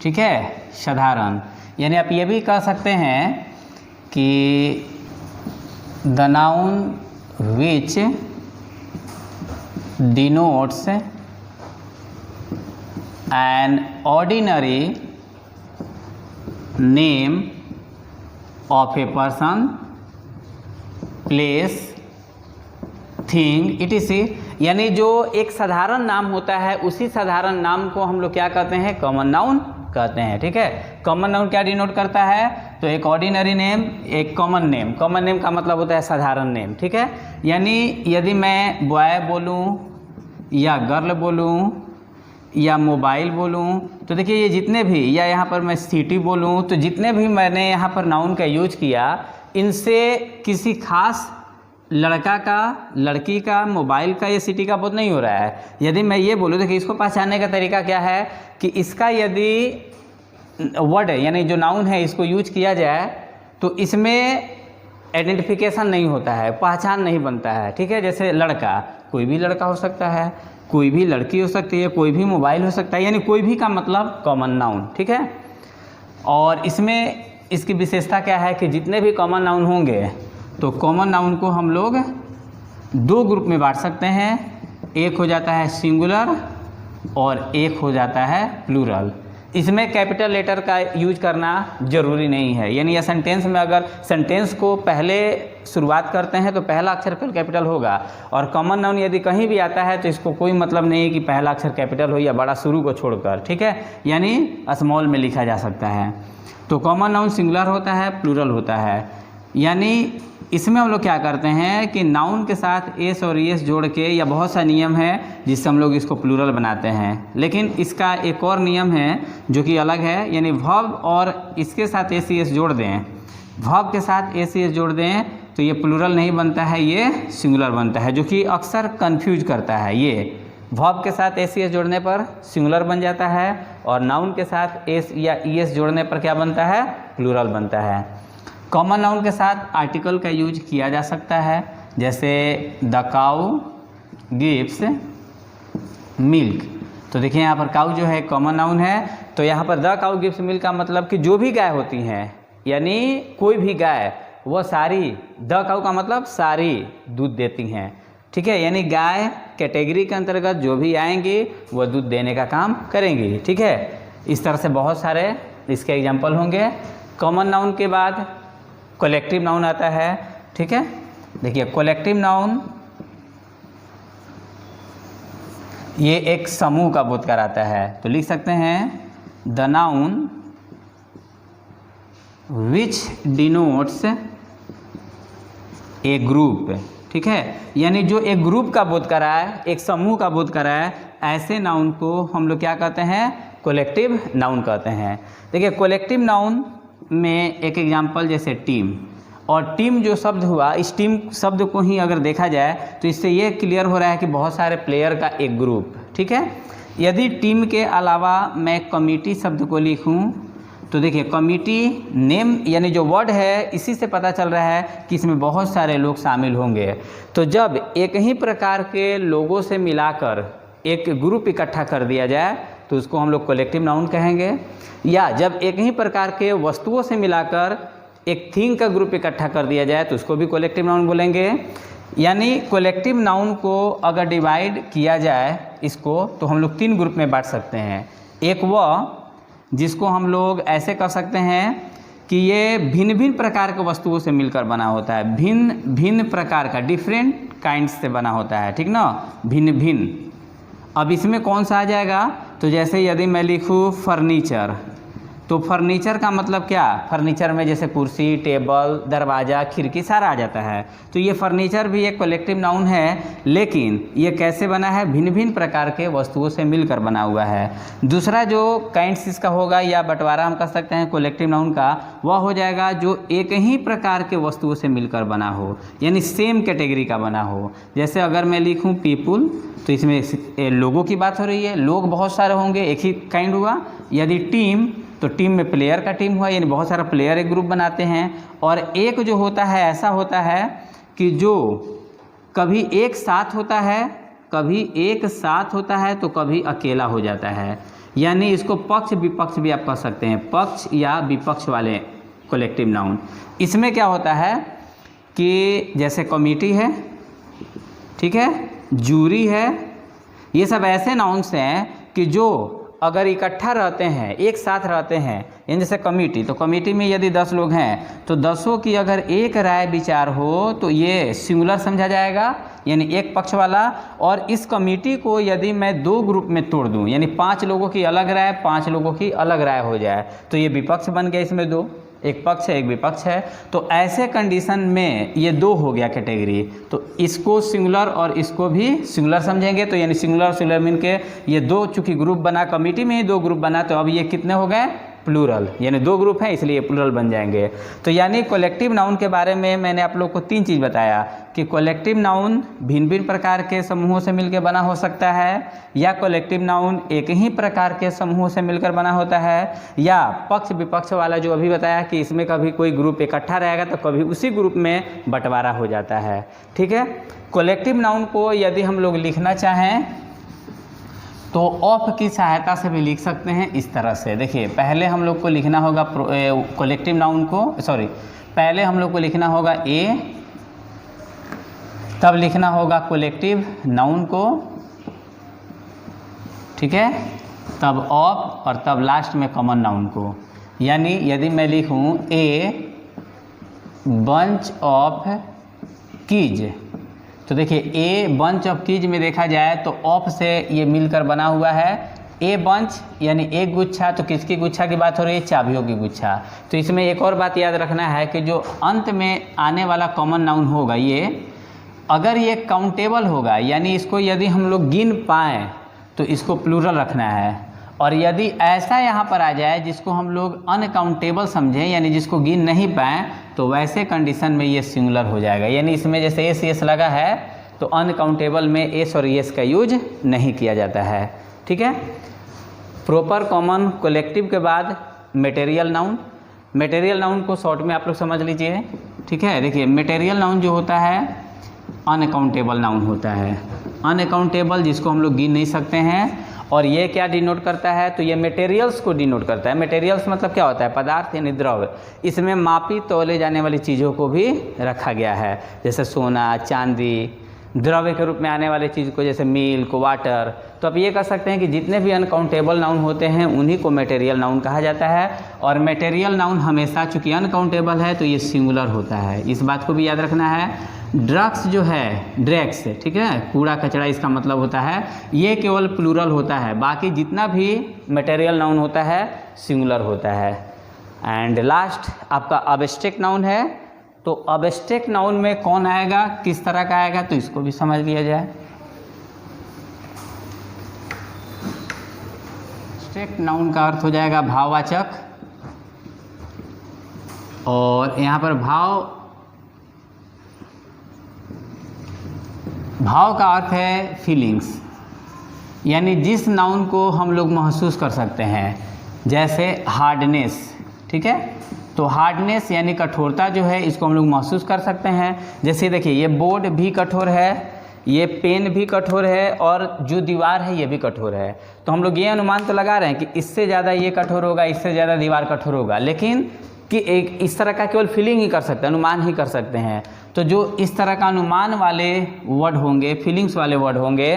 ठीक है, साधारण, यानी आप ये भी कह सकते हैं कि the noun which denotes an ordinary name of a person, place, thing, etc. यानी जो एक साधारण नाम होता है उसी साधारण नाम को हम लोग क्या कहते हैं, कॉमन नाउन कहते हैं। ठीक है, कॉमन नाउन क्या डिनोट करता है, तो एक ऑर्डिनरी नेम, एक कॉमन नेम। कॉमन नेम का मतलब होता है साधारण नेम। ठीक है, यानी यदि मैं बॉय बोलूं या गर्ल बोलूं या मोबाइल बोलूं, तो देखिए ये जितने भी, या यहाँ पर मैं सिटी बोलूं, तो जितने भी मैंने यहाँ पर नाउन का यूज किया, इनसे किसी खास लड़का का, लड़की का, मोबाइल का या सिटी का बोध नहीं हो रहा है। यदि मैं ये बोलूँ, देखिए इसको पहचानने का तरीका क्या है कि इसका यदि वर्ड यानी जो नाउन है इसको यूज किया जाए तो इसमें आइडेंटिफिकेशन नहीं होता है, पहचान नहीं बनता है। ठीक है, जैसे लड़का, कोई भी लड़का हो सकता है, कोई भी लड़की हो सकती है, कोई भी मोबाइल हो सकता है, यानी कोई भी का मतलब कॉमन नाउन। ठीक है, और इसमें इसकी विशेषता क्या है कि जितने भी कॉमन नाउन होंगे तो कॉमन नाउन को हम लोग दो ग्रुप में बांट सकते हैं। एक हो जाता है सिंगुलर और एक हो जाता है प्लूरल। इसमें कैपिटल लेटर का यूज करना ज़रूरी नहीं है, यानी यह सेंटेंस में अगर सेंटेंस को पहले शुरुआत करते हैं तो पहला अक्षर कैपिटल होगा, और कॉमन नाउन यदि कहीं भी आता है तो इसको कोई मतलब नहीं है कि पहला अक्षर कैपिटल हो या बड़ा शुरू को छोड़कर। ठीक है, यानी स्मॉल में लिखा जा सकता है। तो कॉमन नाउन सिंगुलर होता है, प्लूरल होता है। यानी इसमें हम लोग क्या करते हैं कि नाउन के साथ एस और एस जोड़ के, या बहुत सा नियम है जिससे हम लोग इसको प्लूरल बनाते हैं, लेकिन इसका एक और नियम है जो कि अलग है, यानी वर्ब और इसके साथ एस एस जोड़ दें, वर्ब के साथ एस एस जोड़ दें तो ये प्लूरल नहीं बनता है, ये सिंगुलर बनता है, जो कि अक्सर कंफ्यूज करता है। ये वर्ब के साथ एस एस जोड़ने पर सिंगुलर बन जाता है और नाउन के साथ एस या ई एस जोड़ने पर क्या बनता है, प्लूरल बनता है। कॉमन नाउन के साथ आर्टिकल का यूज किया जा सकता है, जैसे द काऊ गिव्स मिल्क। तो देखिए यहाँ पर काऊ जो है कॉमन नाउन है, तो यहाँ पर द काऊ गिव्स मिल्क का मतलब कि जो भी गाय होती हैं, यानी कोई भी गाय, वो सारी, द काऊ का मतलब सारी दूध देती हैं। ठीक है, यानी गाय कैटेगरी के अंतर्गत जो भी आएंगी वो दूध देने का काम करेंगी। ठीक है, इस तरह से बहुत सारे इसके एग्जाम्पल होंगे। कॉमन नाउन के बाद कलेक्टिव नाउन आता है। ठीक है, देखिए कलेक्टिव नाउन ये एक समूह का बोध कराता है, तो लिख सकते हैं the noun which denotes A group. ठीक है, यानी जो एक ग्रुप का बोध कराए, एक समूह का बोध कराए, ऐसे नाउन को हम लोग क्या कहते हैं, कलेक्टिव नाउन कहते हैं। देखिए कलेक्टिव नाउन में एक एग्जांपल जैसे टीम, और टीम जो शब्द हुआ, इस टीम शब्द को ही अगर देखा जाए तो इससे ये क्लियर हो रहा है कि बहुत सारे प्लेयर का एक ग्रुप। ठीक है, यदि टीम के अलावा मैं कमिटी शब्द को लिखूं तो देखिए कमिटी नेम यानी जो वर्ड है, इसी से पता चल रहा है कि इसमें बहुत सारे लोग शामिल होंगे। तो जब एक ही प्रकार के लोगों से मिलाकर एक ग्रुप इकट्ठा कर दिया जाए तो उसको हम लोग कलेक्टिव नाउन कहेंगे, या जब एक ही प्रकार के वस्तुओं से मिलाकर एक थिंग का ग्रुप इकट्ठा कर दिया जाए तो उसको भी कलेक्टिव नाउन बोलेंगे। यानी कलेक्टिव नाउन को अगर डिवाइड किया जाए इसको, तो हम लोग तीन ग्रुप में बांट सकते हैं। एक वह जिसको हम लोग ऐसे कर सकते हैं कि ये भिन्न भिन्न प्रकार के वस्तुओं से मिलकर बना होता है, भिन्न भिन्न प्रकार का, डिफरेंट काइंड्स से बना होता है। ठीक ना, भिन्न भिन्न। अब इसमें कौन सा आ जाएगा, तो जैसे यदि मैं लिखूँ फर्नीचर, तो फर्नीचर का मतलब क्या, फर्नीचर में जैसे कुर्सी, टेबल, दरवाज़ा, खिड़की सारा आ जाता है। तो ये फर्नीचर भी एक कलेक्टिव नाउन है, लेकिन ये कैसे बना है, भिन्न भिन्न प्रकार के वस्तुओं से मिलकर बना हुआ है। दूसरा जो काइंड्स इसका होगा या बंटवारा हम कर सकते हैं कलेक्टिव नाउन का, वह हो जाएगा जो एक ही प्रकार के वस्तुओं से मिलकर बना हो, यानी सेम कैटेगरी का बना हो। जैसे अगर मैं लिखूँ पीपुल, तो इसमें लोगों की बात हो रही है, लोग बहुत सारे होंगे, एक ही काइंड हुआ। यदि टीम, तो टीम में प्लेयर का टीम हुआ, यानी बहुत सारा प्लेयर एक ग्रुप बनाते हैं। और एक जो होता है ऐसा होता है कि जो कभी एक साथ होता है, कभी एक साथ होता है तो कभी अकेला हो जाता है, यानी इसको पक्ष विपक्ष भी आप कह सकते हैं, पक्ष या विपक्ष वाले कलेक्टिव नाउन। इसमें क्या होता है कि जैसे कमेटी है, ठीक है, जूरी है, ये सब ऐसे नाउन्स हैं कि जो अगर इकट्ठा रहते हैं, एक साथ रहते हैं, यानी जैसे कमेटी, तो कमेटी में यदि 10 लोग हैं तो 10 की अगर एक राय विचार हो तो ये सिंगुलर समझा जाएगा, यानी एक पक्ष वाला। और इस कमेटी को यदि मैं 2 ग्रुप में तोड़ दूं, यानी 5 लोगों की अलग राय, 5 लोगों की अलग राय हो जाए, तो ये विपक्ष बन गया। इसमें 2, एक पक्ष है एक विपक्ष है, तो ऐसे कंडीशन में ये 2 हो गया कैटेगरी। तो इसको सिंगुलर और इसको भी सिंगुलर समझेंगे। तो यानी सिंगुलर सिंगुलर मिल के ये 2 चूँकि ग्रुप बना, कमेटी में ही 2 ग्रुप बना, तो अब ये कितने हो गए? प्लूरल, यानी 2 ग्रुप हैं इसलिए प्लूरल बन जाएंगे। तो यानी कलेक्टिव नाउन के बारे में मैंने आप लोग को 3 चीज़ बताया कि कलेक्टिव नाउन भिन्न भिन्न प्रकार के समूहों से मिलकर बना हो सकता है, या कलेक्टिव नाउन एक ही प्रकार के समूहों से मिलकर बना होता है, या पक्ष विपक्ष वाला जो अभी बताया कि इसमें कभी कोई ग्रुप इकट्ठा रहेगा तो कभी उसी ग्रुप में बंटवारा हो जाता है। ठीक है, कलेक्टिव नाउन को यदि हम लोग लिखना चाहें तो ऑफ की सहायता से भी लिख सकते हैं इस तरह से। देखिए, पहले हम लोग को लिखना होगा कलेक्टिव नाउन को, पहले हम लोग को लिखना होगा ए, तब लिखना होगा कलेक्टिव नाउन को, ठीक है, तब ऑफ, और तब लास्ट में कॉमन नाउन को। यानी यदि मैं लिखूं ए बंच ऑफ कीज, तो देखिए ए बंच ऑफ कीज में देखा जाए तो ऑफ से ये मिलकर बना हुआ है। ए बंच यानी एक गुच्छा, तो किसकी गुच्छा की बात हो रही है? चाबियों की गुच्छा। तो इसमें एक और बात याद रखना है कि जो अंत में आने वाला कॉमन नाउन होगा, ये अगर ये काउंटेबल होगा, यानी इसको यदि हम लोग गिन पाएँ तो इसको प्लूरल रखना है। और यदि ऐसा यहाँ पर आ जाए जिसको हम लोग अनकाउंटेबल समझें, यानी जिसको गिन नहीं पाएँ, तो वैसे कंडीशन में ये सिंगुलर हो जाएगा। यानी इसमें जैसे एस एस लगा है तो अनकाउंटेबल में एस और एस का यूज नहीं किया जाता है। ठीक है, प्रॉपर कॉमन कलेक्टिव के बाद मटेरियल नाउन। मटेरियल नाउन को शॉर्ट में आप लोग समझ लीजिए। ठीक है, देखिए मटेरियल नाउन जो होता है अनकाउंटेबल नाउन होता है। अनकाउंटेबल जिसको हम लोग गिन नहीं सकते हैं। और ये क्या डिनोट करता है? तो ये मटेरियल्स को डिनोट करता है। मटेरियल्स मतलब क्या होता है? पदार्थ यानी द्रव्य। इसमें मापी तौले जाने वाली चीज़ों को भी रखा गया है, जैसे सोना, चांदी, द्रव्य के रूप में आने वाली चीज़ को जैसे मिल्क, वाटर। तो आप ये कह सकते हैं कि जितने भी अनकाउंटेबल नाउन होते हैं उन्हीं को मटेरियल नाउन कहा जाता है। और मटेरियल नाउन हमेशा चूँकि अनकाउंटेबल है तो ये सिंगुलर होता है, इस बात को भी याद रखना है। ड्रग्स जो है, ड्रग्स, ठीक है, कूड़ा कचरा इसका मतलब होता है, ये केवल प्लूरल होता है। बाकी जितना भी मटेरियल नाउन होता है सिंगुलर होता है। एंड लास्ट आपका अब्स्ट्रैक्ट नाउन है। तो अब्स्ट्रैक्ट नाउन में कौन आएगा, किस तरह का आएगा, तो इसको भी समझ लिया जाए। अब्स्ट्रैक्ट नाउन का अर्थ हो जाएगा भाववाचक, और यहाँ पर भाव का अर्थ है फीलिंग्स, यानी जिस नाउन को हम लोग महसूस कर सकते हैं, जैसे हार्डनेस। ठीक है, तो हार्डनेस यानी कठोरता जो है इसको हम लोग महसूस कर सकते हैं। जैसे देखिए ये बोर्ड भी कठोर है, ये पेन भी कठोर है, और जो दीवार है ये भी कठोर है। तो हम लोग ये अनुमान तो लगा रहे हैं कि इससे ज़्यादा ये कठोर होगा, इससे ज़्यादा दीवार कठोर होगा, लेकिन कि एक इस तरह का केवल फीलिंग ही कर सकते हैं, अनुमान ही कर सकते हैं। तो जो इस तरह का अनुमान वाले वर्ड होंगे, फीलिंग्स वाले वर्ड होंगे,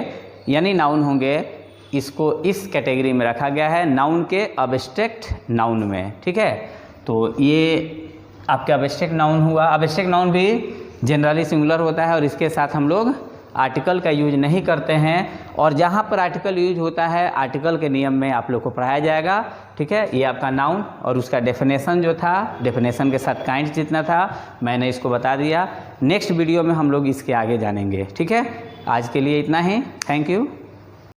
यानी नाउन होंगे, इसको इस कैटेगरी में रखा गया है, नाउन के अब्स्ट्रैक्ट नाउन में। ठीक है, तो ये आपका अब्स्ट्रैक्ट नाउन हुआ। अब्स्ट्रैक्ट नाउन भी जनरली सिंगुलर होता है, और इसके साथ हम लोग आर्टिकल का यूज नहीं करते हैं। और जहाँ पर आर्टिकल यूज होता है, आर्टिकल के नियम में आप लोग को पढ़ाया जाएगा। ठीक है, ये आपका नाउन और उसका डेफिनेशन जो था, डेफिनेशन के साथ काइंड जितना था मैंने इसको बता दिया। नेक्स्ट वीडियो में हम लोग इसके आगे जानेंगे। ठीक है, आज के लिए इतना ही। Thank you.